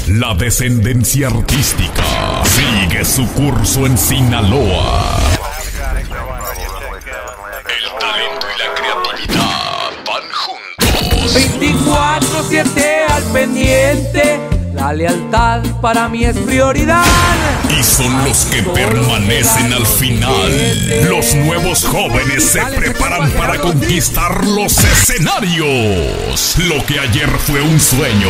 La descendencia artística sigue su curso en Sinaloa. El talento y la creatividad van juntos. 24/7 al pendiente, la lealtad para mí es prioridad. Y son los que permanecen al final. Los nuevos jóvenes se preparan para conquistar los escenarios. Lo que ayer fue un sueño,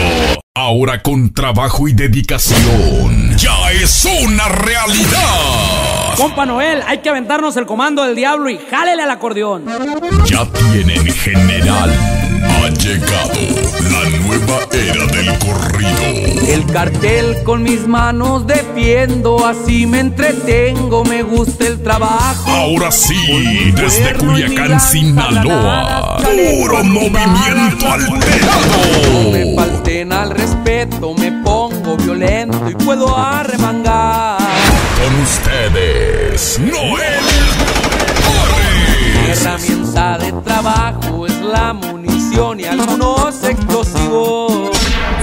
ahora con trabajo y dedicación, ya es una realidad. Compa Noel, hay que aventarnos el comando del diablo y jálele al acordeón. Ya tienen general. Ha llegado la nueva era del corrido. El cartel con mis manos defiendo, así me entretengo, me gusta el trabajo. Ahora sí, desde Culiacán, Sinaloa, puro movimiento alterado. No me falten al respeto, me pongo violento y puedo arremangar. Con ustedes, Noel Mi Torres. herramienta de trabajo es la munición y algunos explosivos.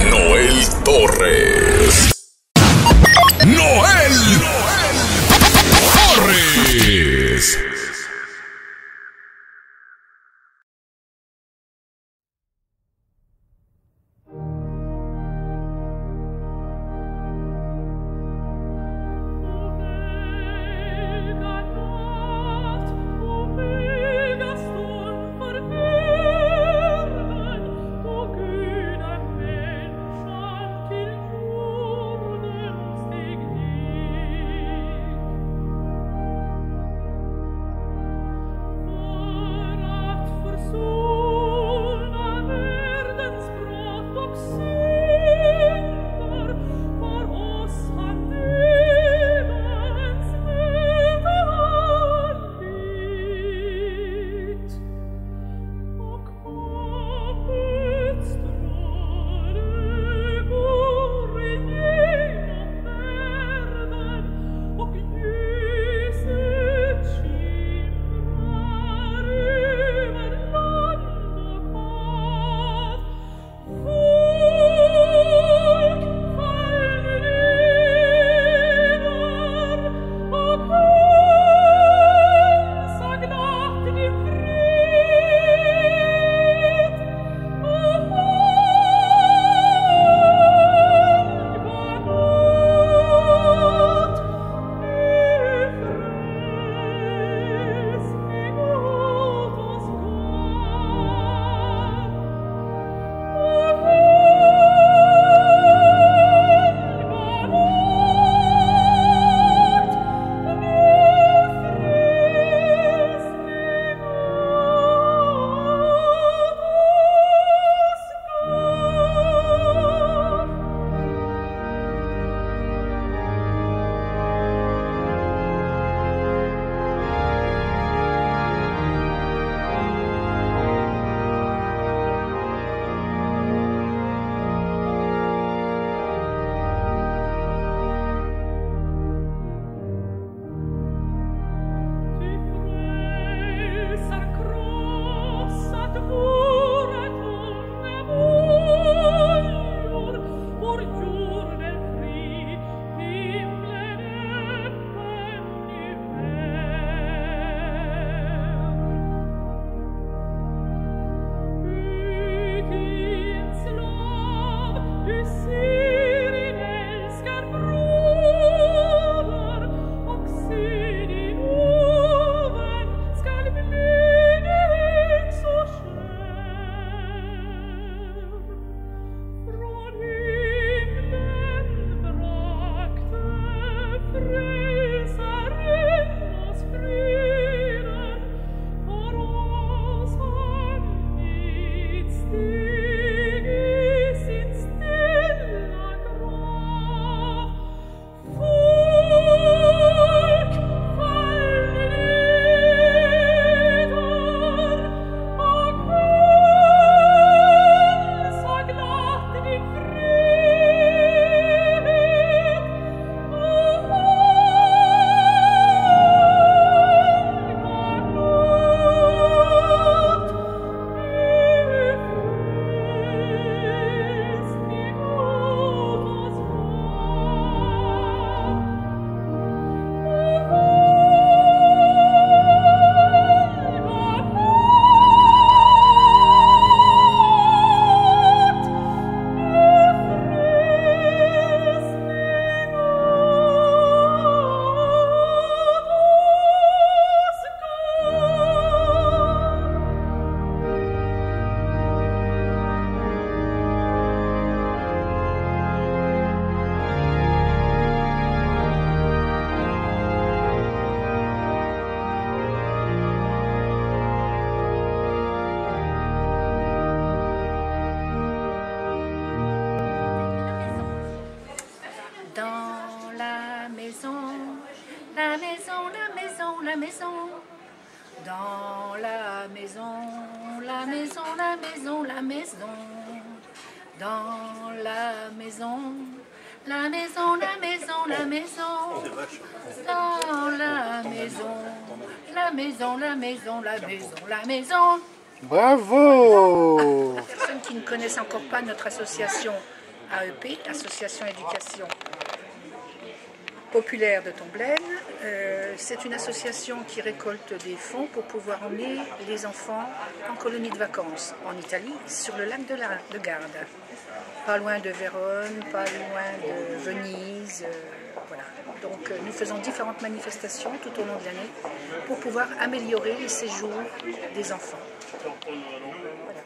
Noel Torres. Noel Torres. la maison. Dans la maison, la maison, la maison, la maison. Dans la maison, la maison, la maison, la maison. Dans la maison, la maison, la maison, la maison, la maison. Bravo! Les personnes qui ne connaissent encore pas notre association AEP, Association Éducation Populaire de Tomblaine, c'est une association qui récolte des fonds pour pouvoir emmener les enfants en colonie de vacances en Italie, sur le lac de Garde. Pas loin de Vérone, pas loin de Venise, voilà. Donc nous faisons différentes manifestations tout au long de l'année pour pouvoir améliorer les séjours des enfants. Voilà.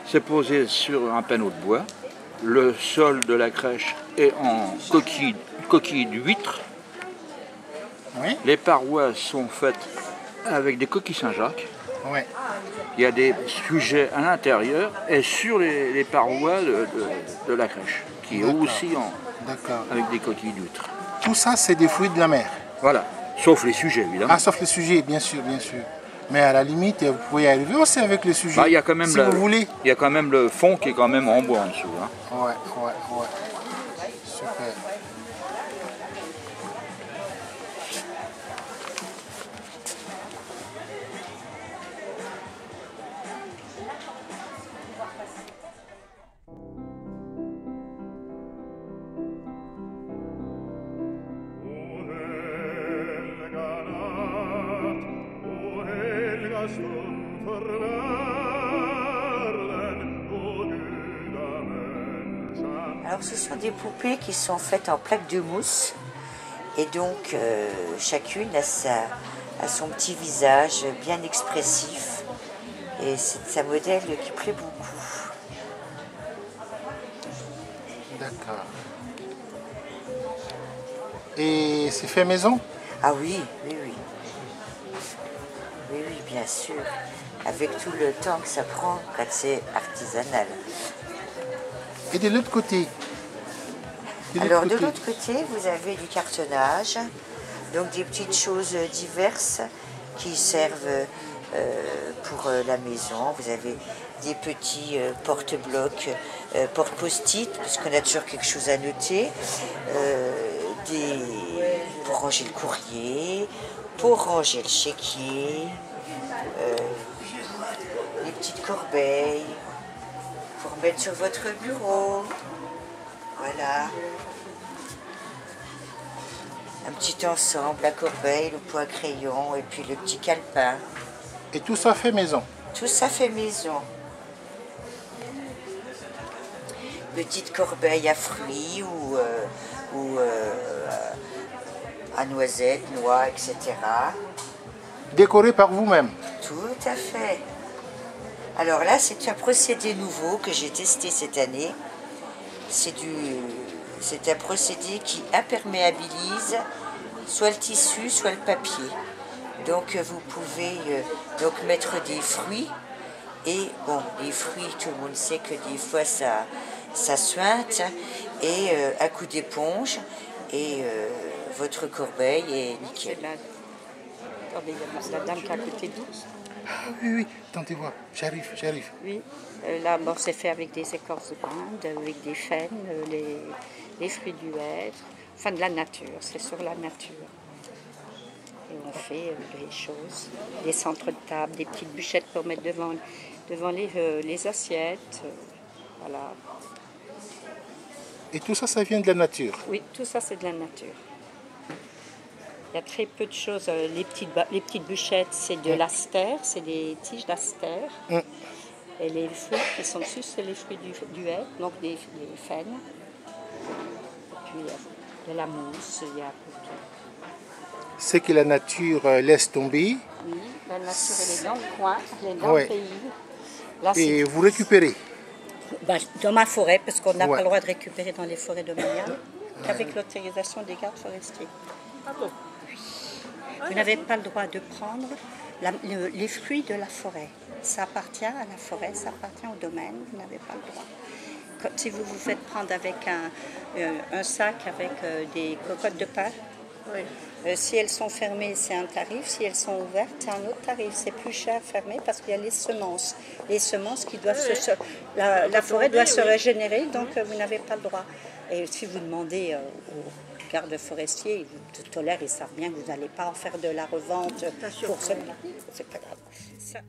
C'est posé sur un panneau de bois. Le sol de la crèche est en coquille d'huître. Oui. Les parois sont faites avec des coquilles Saint-Jacques. Oui. Il y a des sujets à l'intérieur et sur les parois de la crèche, qui est aussi avec des coquilles d'huître. Tout ça, c'est des fruits de la mer. Voilà, sauf les sujets évidemment. Ah, sauf les sujets, bien sûr, bien sûr. Mais à la limite, vous pouvez y arriver aussi avec les sujets. Bah, y a quand même si vous voulez. Il y a quand même le fond qui est quand même en bois en dessous. Hein. Ouais. Super. Alors ce sont des poupées qui sont faites en plaques de mousse et donc chacune a son petit visage bien expressif et c'est un modèle qui plaît beaucoup. D'accord. Et c'est fait maison? Ah oui, bien sûr, avec tout le temps que ça prend quand c'est artisanal. Et de l'autre côté? Alors de l'autre côté, vous avez du cartonnage, donc des petites choses diverses qui servent pour la maison. Vous avez des petits porte-blocs, porte-post-it, parce qu'on a toujours quelque chose à noter, pour ranger le courrier, pour ranger le chéquier, les petites corbeilles, pour mettre sur votre bureau. Voilà. Un petit ensemble, la corbeille, le pot à crayon et puis le petit calepin. Et tout ça fait maison? Tout ça fait maison. Petite corbeille à fruits ou à noisettes, noix, etc. Décoré par vous-même? Tout à fait. Alors là, c'est un procédé nouveau que j'ai testé cette année. C'est un procédé qui imperméabilise soit le tissu, soit le papier. Donc vous pouvez donc mettre des fruits. Et bon, les fruits, tout le monde sait que des fois ça suinte. Et à coup d'éponge. Et votre corbeille est nickel. Attendez, il y a la dame qui est à côté de nous. Ah oui, oui, attendez voir, j'arrive. Oui, là, bon, c'est fait avec des écorces de dinde, avec des faines, les fruits du hêtre, enfin de la nature, c'est sur la nature. Et on fait des choses, des centres de table, des petites bûchettes pour mettre devant les assiettes, voilà. Et tout ça, ça vient de la nature? Oui, tout ça, c'est de la nature. Il y a très peu de choses. Les petites bûchettes, c'est de l'astère, c'est des tiges d'astère. Et les fruits qui sont dessus, c'est les fruits du hêtre, donc des faines. Et puis, il y a la mousse, il y a tout. C'est que la nature laisse tomber. Oui, la nature, elle est dans le coin, elle est dans le pays. Là, et vous récupérez? Dans ma forêt, parce qu'on n'a pas le droit de récupérer dans les forêts domaniales, qu'avec l'autorisation des gardes forestiers. Ah bon? Vous n'avez pas le droit de prendre les fruits de la forêt. Ça appartient à la forêt, ça appartient au domaine, vous n'avez pas le droit. Si vous vous faites prendre avec un sac avec des cocottes de pain, si elles sont fermées, c'est un tarif. Si elles sont ouvertes, c'est un autre tarif. C'est plus cher fermé parce qu'il y a les semences. Les semences qui doivent la forêt doit se régénérer, donc vous n'avez pas le droit. Et si vous demandez aux gardes forestiers, ils vous tolèrent, ils savent bien que vous n'allez pas en faire de la revente pour ce prix. C'est pas grave. Ça...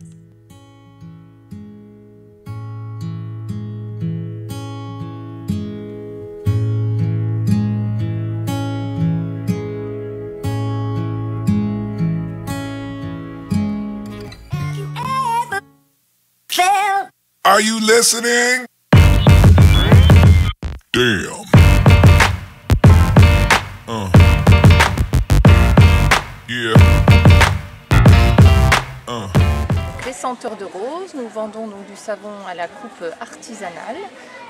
Are you listening? Damn. Yeah. Les senteurs de rose, nous vendons donc du savon à la coupe artisanale,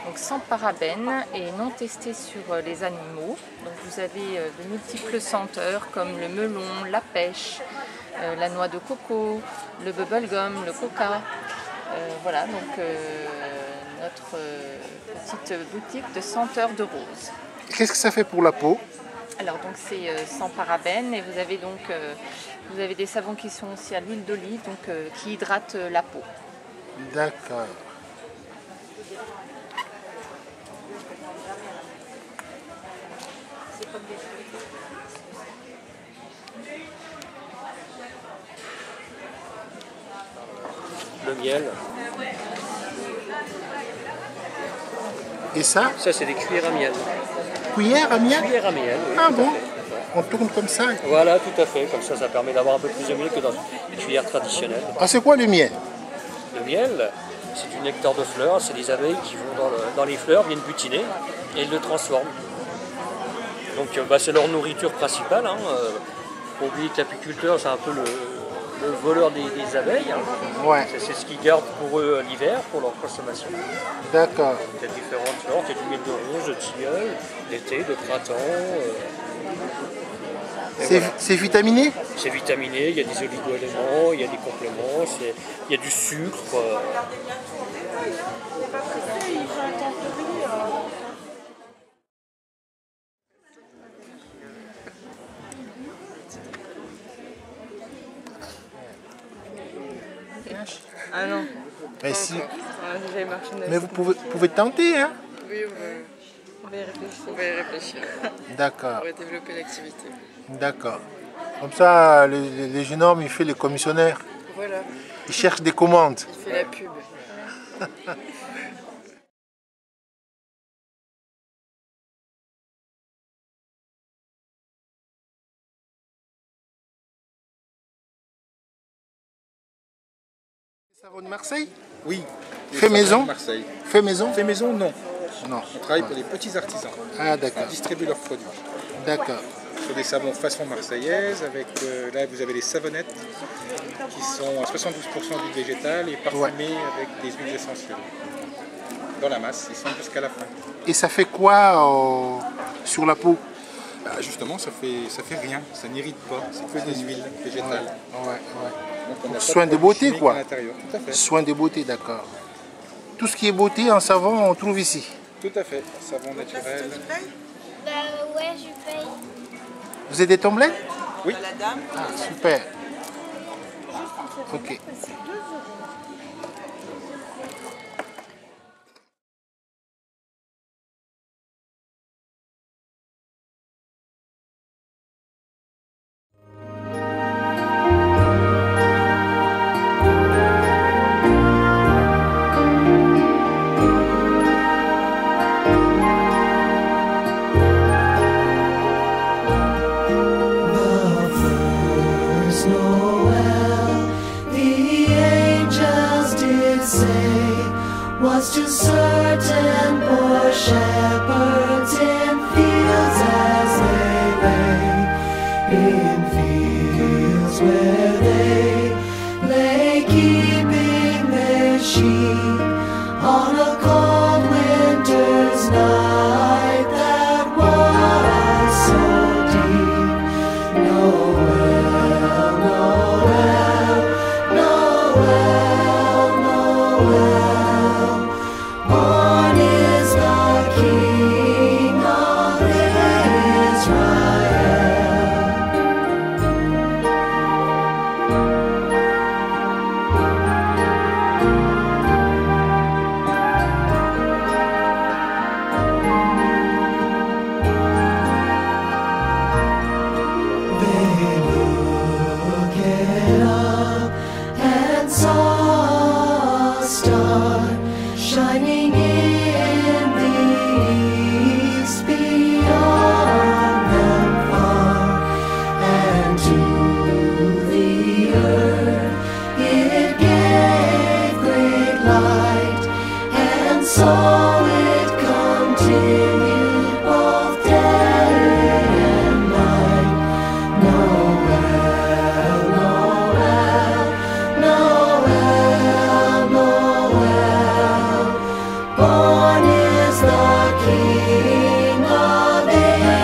donc sans parabènes et non testé sur les animaux. Donc vous avez de multiples senteurs comme le melon, la pêche, la noix de coco, le bubblegum, le coca. Voilà donc notre petite boutique de senteurs de rose. Qu'est-ce que ça fait pour la peau? Alors donc c'est sans parabènes et vous avez donc vous avez des savons qui sont aussi à l'huile d'olive donc qui hydratent la peau. D'accord. Le miel. Et ça? Ça, c'est des cuillères à miel. Cuillères à miel? Cuillères à miel, oui. Ah bon? On tourne comme ça? Voilà, tout à fait. Comme ça permet d'avoir un peu plus de miel que dans les cuillères traditionnelles. Ah, c'est quoi le miel? Le miel, c'est du nectar de fleurs. C'est des abeilles qui vont dans les fleurs, viennent butiner et ils le transforment. Donc, c'est leur nourriture principale. Hein. Faut oublier que l'apiculteur, c'est un peu le voleur des abeilles. Hein. Ouais. C'est ce qu'ils gardent pour eux l'hiver, pour leur consommation. D'accord. Il y a différentes sortes, il y a du miel de rose, de tilleul, d'été, de printemps. C'est vitaminé? C'est vitaminé, il y a des oligo-éléments, il y a des compléments, il y a du sucre. Ah non. Mais, si... marché Mais vous pouvez tenter, hein? Oui, on va y réfléchir. On va y réfléchir. D'accord. On va développer l'activité. D'accord. Comme ça, les jeunes hommes, il fait les commissionnaires. Voilà. Il cherche des commandes. Il fait la pub. Savon de Marseille? Oui. Fait maison? Marseille. Fait maison? Fait maison, non. Non. On travaille pour des petits artisans. Ah, d'accord. On distribue leurs produits. D'accord. Sur des savons façon marseillaise, avec là vous avez les savonnettes qui sont à 72% d'huile végétale et parfumées avec des huiles essentielles. Dans la masse, ils sont jusqu'à la fin. Et ça fait quoi sur la peau? Bah, justement, ça fait rien, ça n'irrite pas, c'est que des huiles végétales. Donc, soin de beauté, quoi. Tout à fait. Soin de beauté, d'accord. Tout ce qui est beauté en savon, on trouve ici. Tout à fait, savon naturel. Bah ouais, je paye. Vous êtes des Tomblais? Oui. Ah, super. Ok. Was to certain poor shepherds in fields as they lay, in fields where they lay keeping their sheep on a cold winter's night that was so deep. Noel, Noel, Noel, Noel. Born is the King of Israel. They looked up and saw a star shining in the east beyond them far, and to the earth it gave great light, and so it continued both day and night. Noel, Noel, Noel, Noel. Born is the King of Israel.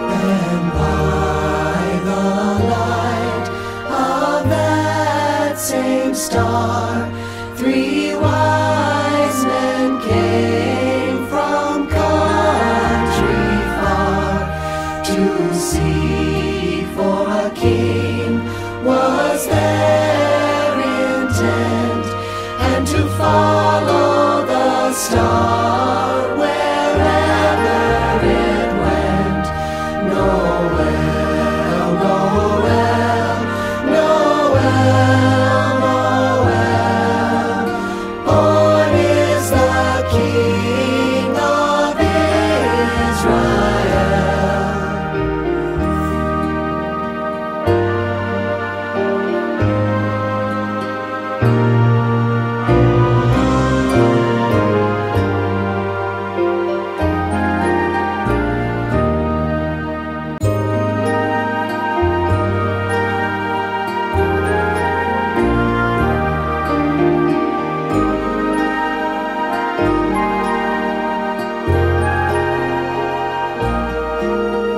And by the light of that same star, 3 wise men came from country far to seek for a king was their intent, and to follow the star wherever it went. Noel, Noel, Noel, Noel. Born is the King of Israel.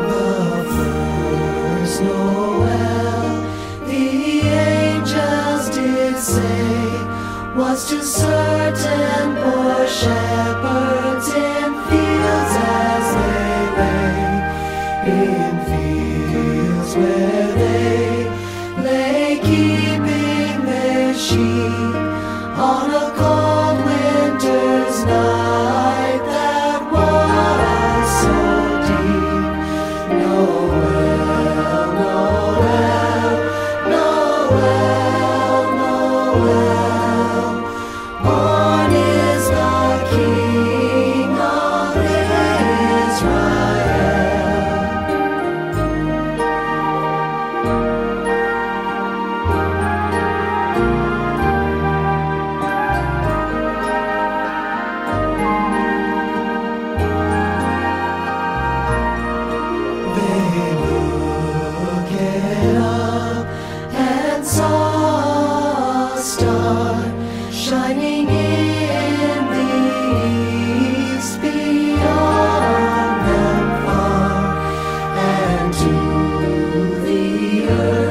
The first Noel, the angels did say, was to certain poor shepherds in fields as they lay, in fields where they lay keeping their sheep on a cold winter's night that was so deep. Noel, Noel, Noel, Noel. Born is the King of Israel. earth.